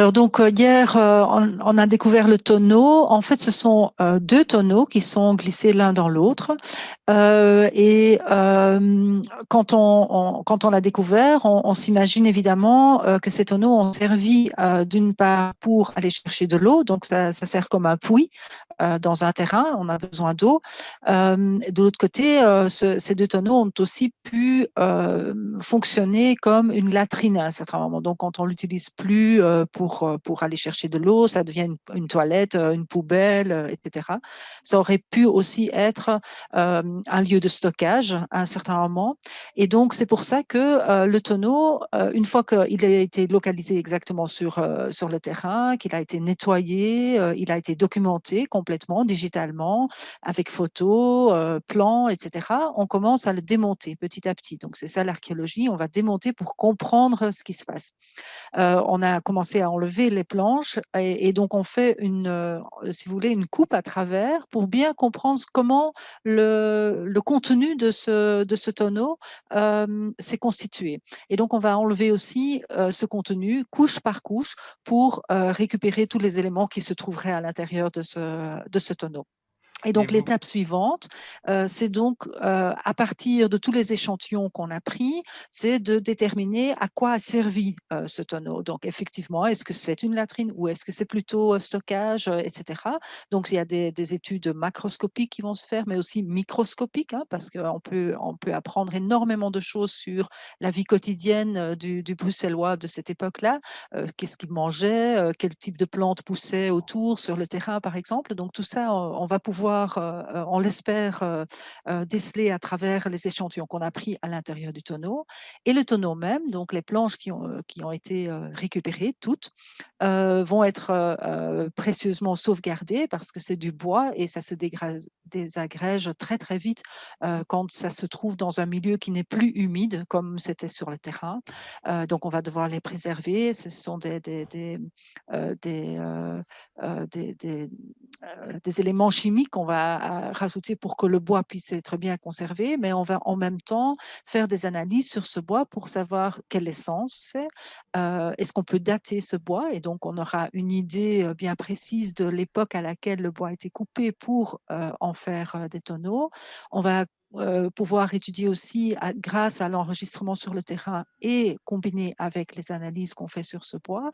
Alors donc hier, on a découvert le tonneau. En fait, ce sont deux tonneaux qui sont glissés l'un dans l'autre. Quand on l'a découvert, on s'imagine évidemment que ces tonneaux ont servi d'une part pour aller chercher de l'eau, donc ça sert comme un puits dans un terrain, on a besoin d'eau. De l'autre côté, ces deux tonneaux ont aussi pu fonctionner comme une latrine à un certain moment. Donc, quand on l'utilise plus pour aller chercher de l'eau, ça devient une toilette, une poubelle, etc. Ça aurait pu aussi être un lieu de stockage à un certain moment. Et donc, c'est pour ça que le tonneau, une fois qu'il a été localisé exactement sur le terrain, qu'il a été nettoyé, il a été documenté complètement, digitalement, avec photos, plans, etc., on commence à le démonter petit à petit. Donc, c'est ça l'archéologie. On va démonter pour comprendre ce qui se passe. On a commencé à enlever les planches et donc on fait si vous voulez, une coupe à travers pour bien comprendre comment le contenu de ce tonneau s'est constitué. Et donc on va enlever aussi ce contenu couche par couche pour récupérer tous les éléments qui se trouveraient à l'intérieur de ce tonneau. Et Et donc vous, l'étape suivante, c'est donc à partir de tous les échantillons qu'on a pris, c'est de déterminer à quoi a servi ce tonneau. Donc effectivement, est-ce que c'est une latrine ou est-ce que c'est plutôt stockage, etc. Donc il y a des études macroscopiques qui vont se faire, mais aussi microscopiques, hein, parce on peut apprendre énormément de choses sur la vie quotidienne du Bruxellois de cette époque-là. Qu'est-ce qu'il mangeait, quel type de plantes poussaient autour sur le terrain, par exemple. Donc tout ça, on va pouvoir, on l'espère, déceler à travers les échantillons qu'on a pris à l'intérieur du tonneau. Et le tonneau même, donc les planches qui ont été récupérées, toutes, vont être précieusement sauvegardées parce que c'est du bois et ça se désagrège très très vite quand ça se trouve dans un milieu qui n'est plus humide comme c'était sur le terrain. Donc on va devoir les préserver. Ce sont euh, des, euh, des éléments chimiques qu'on va rajouter pour que le bois puisse être bien conservé, mais on va en même temps faire des analyses sur ce bois pour savoir quelle essence c'est, est-ce qu'on peut dater ce bois, et donc on aura une idée bien précise de l'époque à laquelle le bois a été coupé pour en faire des tonneaux. On va pouvoir étudier aussi, grâce à l'enregistrement sur le terrain et combiné avec les analyses qu'on fait sur ce bois,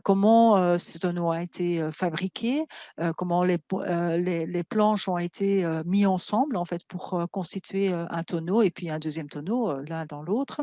comment ce tonneau a été fabriqué, comment les planches ont été mis ensemble en fait pour constituer un tonneau et puis un deuxième tonneau l'un dans l'autre.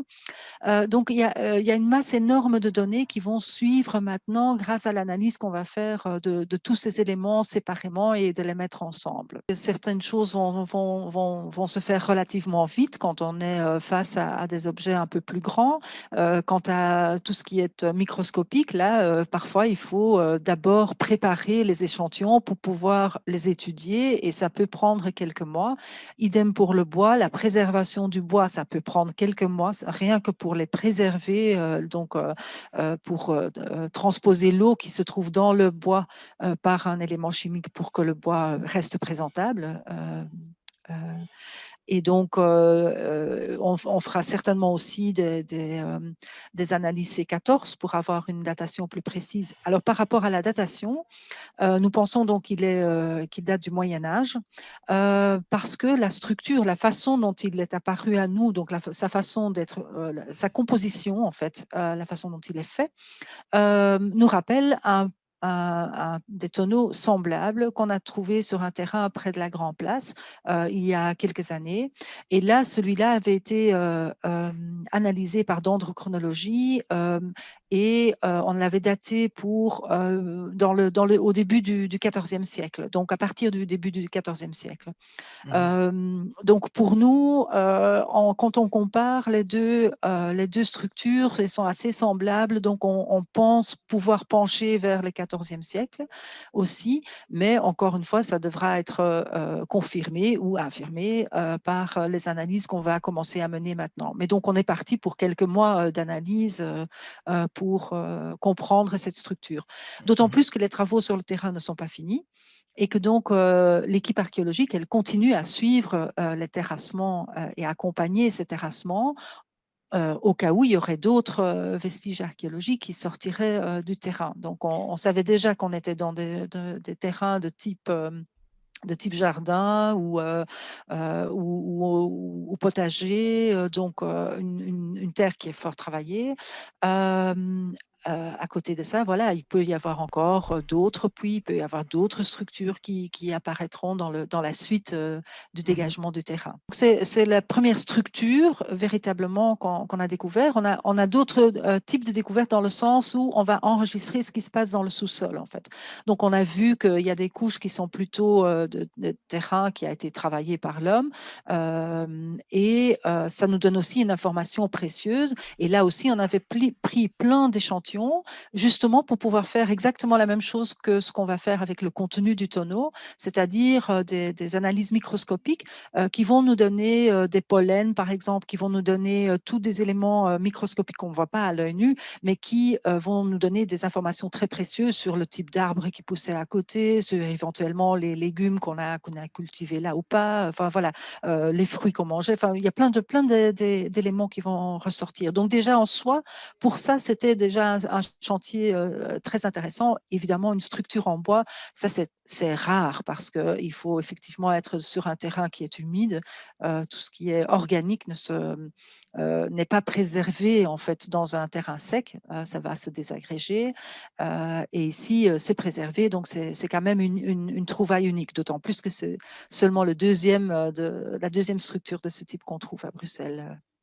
Donc, il y a une masse énorme de données qui vont suivre maintenant grâce à l'analyse qu'on va faire de tous ces éléments séparément et de les mettre ensemble. Certaines choses vont se faire relativement vite quand on est face à des objets un peu plus grands. Quant à tout ce qui est microscopique, là, parfois, il faut d'abord préparer les échantillons pour pouvoir les étudier et ça peut prendre quelques mois. Idem pour le bois, la préservation du bois, ça peut prendre quelques mois, rien que pour les préserver, pour transposer l'eau qui se trouve dans le bois par un élément chimique pour que le bois reste présentable. Euh, et donc, on fera certainement aussi des analyses C14 pour avoir une datation plus précise. Alors, par rapport à la datation, nous pensons donc qu'il date du Moyen Âge parce que la structure, la façon dont il est apparu à nous, donc sa façon d'être, sa composition en fait, la façon dont il est fait, nous rappelle des tonneaux semblables qu'on a trouvés sur un terrain près de la Grand Place il y a quelques années. Et là, celui-là avait été analysé par dendrochronologie et on l'avait daté au début du XIVe siècle, donc à partir du début du XIVe siècle. Mhm. Donc pour nous, quand on compare les deux structures, elles sont assez semblables, donc on pense pouvoir pencher vers le XIVe siècle aussi, mais encore une fois, ça devra être confirmé ou infirmé par les analyses qu'on va commencer à mener maintenant. Mais donc on est parti pour quelques mois d'analyse pour comprendre cette structure. D'autant Mhm. plus que les travaux sur le terrain ne sont pas finis et que donc l'équipe archéologique, elle continue à suivre les terrassements et accompagner ces terrassements au cas où il y aurait d'autres vestiges archéologiques qui sortiraient du terrain. Donc, on savait déjà qu'on était dans des terrains de type jardin ou potager, donc une terre qui est fort travaillée. Euh, à côté de ça, voilà, il peut y avoir encore d'autres puits, il peut y avoir d'autres structures qui apparaîtront dans la suite du Mhm. dégagement du terrain. C'est la première structure véritablement qu'on a découvert. On a d'autres types de découvertes dans le sens où on va enregistrer ce qui se passe dans le sous-sol, en fait. Donc, on a vu qu'il y a des couches qui sont plutôt de terrain qui a été travaillé par l'homme et ça nous donne aussi une information précieuse. Et là aussi, on avait pris plein d'échantillons justement pour pouvoir faire exactement la même chose que ce qu'on va faire avec le contenu du tonneau, c'est-à-dire des analyses microscopiques qui vont nous donner des pollens, par exemple, qui vont nous donner tous des éléments microscopiques qu'on ne voit pas à l'œil nu, mais qui vont nous donner des informations très précieuses sur le type d'arbre qui poussait à côté, sur éventuellement les légumes qu'on a cultivés là ou pas, enfin voilà, les fruits qu'on mangeait. Enfin, il y a plein d'éléments qui vont ressortir. Donc déjà en soi, pour ça, c'était déjà un chantier très intéressant. Évidemment, une structure en bois, ça c'est rare parce qu'il faut effectivement être sur un terrain qui est humide. Tout ce qui est organique n'est pas préservé en fait dans un terrain sec, ça va se désagréger. Et ici, c'est préservé, donc c'est quand même une trouvaille unique, d'autant plus que c'est seulement la deuxième structure de ce type qu'on trouve à Bruxelles.